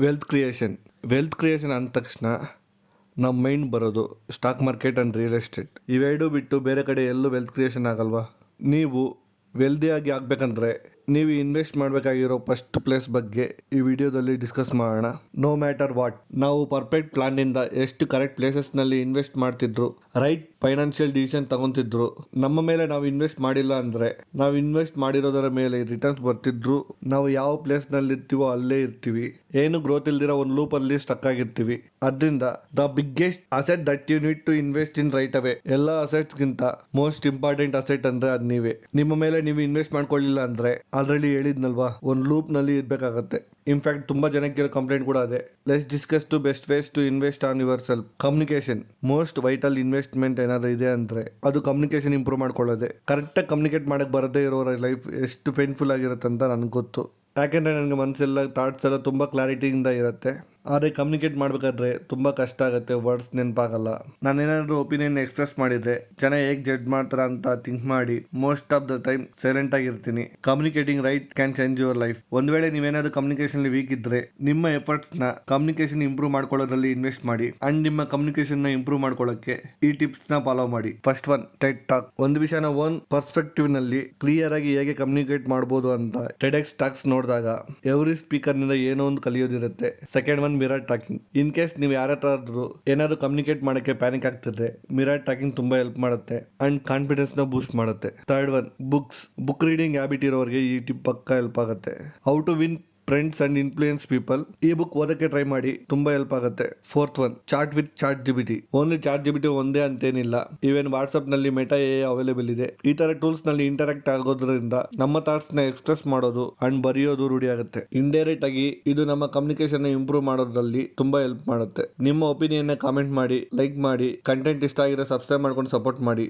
Wealth creation ಅಂದ ತಕ್ಷಣ ನಮ್ಮ ಮೈಂಡ್ ಬರೋದು stock market and real estate. ಇವೆರಡೂ ಬಿಟ್ಟು ಬೇರೆ ಕಡೆ ಎಲ್ಲೂ ವೆಲ್ತ್ ಕ್ರಿಯೇಷನ್ ಆಗಲ್ವಾ? ನೀವು ವೆಲ್ದಿಯಾಗಿ ಆಗಬೇಕಂದ್ರೆ ನೀವು ಇನ್ವೆಸ್ಟ್ ಮಾಡಬೇಕಾಗಿರೋ ಫಸ್ಟ್ ಪ್ಲೇಸ್ ಬಗ್ಗೆ ಈ ವಿಡಿಯೋದಲ್ಲಿ ಡಿಸ್ಕಸ್ ಮಾಡೋಣ. ನೋ ಮ್ಯಾಟರ್ ವಾಟ್, ನಾವು ಪರ್ಫೆಕ್ಟ್ ಪ್ಲಾನ್ನಿಂದ ಎಷ್ಟು ಕರೆಕ್ಟ್ ಪ್ಲೇಸಸ್ನಲ್ಲಿ ಇನ್ವೆಸ್ಟ್ ಮಾಡ್ತಿದ್ರು, ರೈಟ್ ಫೈನಾನ್ಷಿಯಲ್ ಡಿಸಿಷನ್ ತಗೊಂತಿದ್ರು, ನಮ್ಮ ಮೇಲೆ ನಾವು ಇನ್ವೆಸ್ಟ್ ಮಾಡಿಲ್ಲ ಅಂದರೆ ನಾವು ಇನ್ವೆಸ್ಟ್ ಮಾಡಿರೋದರ ಮೇಲೆ ರಿಟರ್ನ್ಸ್ ಬರ್ತಿದ್ರು, ನಾವು ಯಾವ ಪ್ಲೇಸ್ನಲ್ಲಿ ಇರ್ತೀವೋ ಅಲ್ಲೇ ಇರ್ತೀವಿ, ಏನು ಗ್ರೋತ್ ಇಲ್ದಿರೋ ಒಂದು ಲೂಪಲ್ಲಿ ಸ್ಟಕ್ ಆಗಿರ್ತೀವಿ. ಅದರಿಂದ the biggest asset that you need to invest in right away. ಎಲ್ಲ ಅಸೆಟ್ಸ್ಗಿಂತ ಮೋಸ್ಟ್ ಇಂಪಾರ್ಟೆಂಟ್ ಅಸೆಟ್ ಅಂದ್ರೆ ಅದು ನೀವೇ. ನಿಮ್ಮ ಮೇಲೆ ನೀವು ಇನ್ವೆಸ್ಟ್ ಮಾಡ್ಕೊಳ್ಳಿಲ್ಲ ಅಂದ್ರೆ ಆಲ್ರೆಡಿ ಹೇಳಿದ್ನಲ್ವಾ, ಒಂದು ಲೂಪ್ ನಲ್ಲಿ ಇರ್ಬೇಕಾಗತ್ತೆ. ಇನ್ಫ್ಯಾಕ್ಟ್ ತುಂಬಾ ಜನಕ್ಕೆ ಕಂಪ್ಲೇಂಟ್ ಕೂಡ ಅದೇ. Let's discuss to best ways to invest on yourself. Communication most vital investment ಏನಾದ್ರು ಇದೆ ಅಂದ್ರೆ ಅದು ಕಮ್ಯುನಿಕೇಶನ್ ಇಂಪ್ರೂವ್ ಮಾಡ್ಕೊಳ್ಳೋದೆ. ಕರೆಕ್ಟಾಗಿ ಕಮ್ಯುನಿಕೇಟ್ ಮಾಡಕ್ ಬರದೇ ಇರೋರ ಲೈಫ್ ಎಷ್ಟು ಪೇನ್ಫುಲ್ ಆಗಿರುತ್ತೆ ಅಂತ ನನಗೆ ಗೊತ್ತು. ಯಾಕೆಂದ್ರೆ ನನಗೆ ಮನಸ್ಸೆಲ್ಲ ಥಾಟ್ಸ್ ಎಲ್ಲ ತುಂಬ ಕ್ಲಾರಿಟಿಯಿಂದ ಇರುತ್ತೆ. ಆದರೆ ಕಮ್ಯುನಿಕೇಟ್ ಮಾಡಬೇಕಾದ್ರೆ ತುಂಬ ಕಷ್ಟ ಆಗುತ್ತೆ, ವರ್ಡ್ಸ್ ನೆನಪಾಗಲ್ಲ. ನಾನೇನಾದರೂ ಒಪಿನಿಯನ್ ಎಕ್ಸ್ಪ್ರೆಸ್ ಮಾಡಿದರೆ ಜನ ಹೇಗೆ ಜಡ್ಜ್ ಮಾಡ್ತಾರ ಅಂತ ಥಿಂಕ್ ಮಾಡಿ most of the time silent ಆಗಿರ್ತೀನಿ. Communicating right can change your life. ಒಂದು ವೇಳೆ ನೀವೇನಾದರೂ ಕಮ್ಯುನಿಕೇಶನ್ ವೀಕ್ ಇದ್ರೆ ನಿಮ್ಮ ಎಫರ್ಟ್ಸ್ನ ಕಮ್ಯುನಿಕೇಶನ್ ಇಂಪ್ರೂವ್ ಮಾಡ್ಕೊಳ್ಳೋದ್ರಲ್ಲಿ ಇನ್ವೆಸ್ಟ್ ಮಾಡಿ ಅಂಡ್ ನಿಮ್ಮ ಕಮ್ಯುನಿಕೇಶನ್ನ ಇಂಪ್ರೂವ್ ಮಾಡ್ಕೊಳ್ಳೋಕ್ಕೆ ಈ ಟಿಪ್ಸ್ನ ಫಾಲೋ ಮಾಡಿ. First one, TED talk. ಒಂದು ವಿಷಯನ ಓನ್ ಪರ್ಸ್ಪೆಕ್ಟಿವ್ ನಲ್ಲಿ ಕ್ಲಿಯರ್ ಆಗಿ ಹೇಗೆ ಕಮ್ಯುನಿಕೇಟ್ ಮಾಡಬಹುದು ಅಂತ ಟೆಡೆಕ್ಸ್ ಟಾಕ್ಸ್ ನೋಡಿದಾಗ ಎವ್ರಿ ಸ್ಪೀಕರ್ ನಿಂದ ಏನೋ ಒಂದು ಕಲಿಯೋದಿರುತ್ತೆ. Second one, mirror talking. In case ನೀವು ಯಾರಾದ್ರೂ ಏನಾದ್ರು ಕಮ್ಯುನಿಕೇಟ್ ಮಾಡಕ್ಕೆ ಪ್ಯಾನಿಕ್ ಆಗ್ತಿದ್ರೆ ಮಿರರ್ ಟಾಕಿಂಗ್ ತುಂಬಾ ಹೆಲ್ಪ್ ಮಾಡುತ್ತೆ ಅಂಡ್ ಕಾನ್ಫಿಡೆನ್ಸ್ ನ ಬೂಸ್ಟ್ ಮಾಡುತ್ತೆ. Third one, book reading habit ಇರೋರಿಗೆ ಈ ಟಿಪ್ ಪಕ್ಕ ಹೆಲ್ಪ್ ಆಗುತ್ತೆ. How to win friends and influence people. ಈ ಬುಕ್ ಓದಕ್ಕೆ ಟ್ರೈ ಮಾಡಿ, ತುಂಬಾ ಹೆಲ್ಪ್ ಆಗುತ್ತೆ. Fourth one, chat with ChatGPT. Only chat GPT ಒಂದೇ ಅಂತೇನಿಲ್ಲ, ಈವನ್ ವಾಟ್ಸ್ಆಪ್ ನಲ್ಲಿ ಮೆಟಾ ಎ ಅವೈಲೇಬಲ್ ಇದೆ. ಈ ತರ ಟೂಲ್ಸ್ ನಲ್ಲಿ ಇಂಟರಾಕ್ಟ್ ಆಗೋದ್ರಿಂದ ನಮ್ಮ ಥಾಟ್ಸ್ ನ ಎಕ್ಸ್ಪ್ರೆಸ್ ಮಾಡೋದು ಅಂಡ್ ಬರೆಯೋದು ರೂಢಿ ಆಗುತ್ತೆ. ಇಂಡೈರೆಕ್ಟ್ ಆಗಿ ಇದು ನಮ್ಮ ಕಮ್ಯುನಿಕೇಶನ್ ಇಂಪ್ರೂವ್ ಮಾಡೋದ್ರಲ್ಲಿ ತುಂಬಾ ಹೆಲ್ಪ್ ಮಾಡುತ್ತೆ. ನಿಮ್ಮ ಒಪಿನಿಯನ್ ನ ಕಾಮೆಂಟ್ ಮಾಡಿ, ಲೈಕ್ ಮಾಡಿ, ಕಂಟೆಂಟ್ ಇಷ್ಟ ಆಗಿರೋ ಸಬ್ಸ್ಕ್ರೈಬ್ ಮಾಡ್ಕೊಂಡು ಸಪೋರ್ಟ್ ಮಾಡಿ.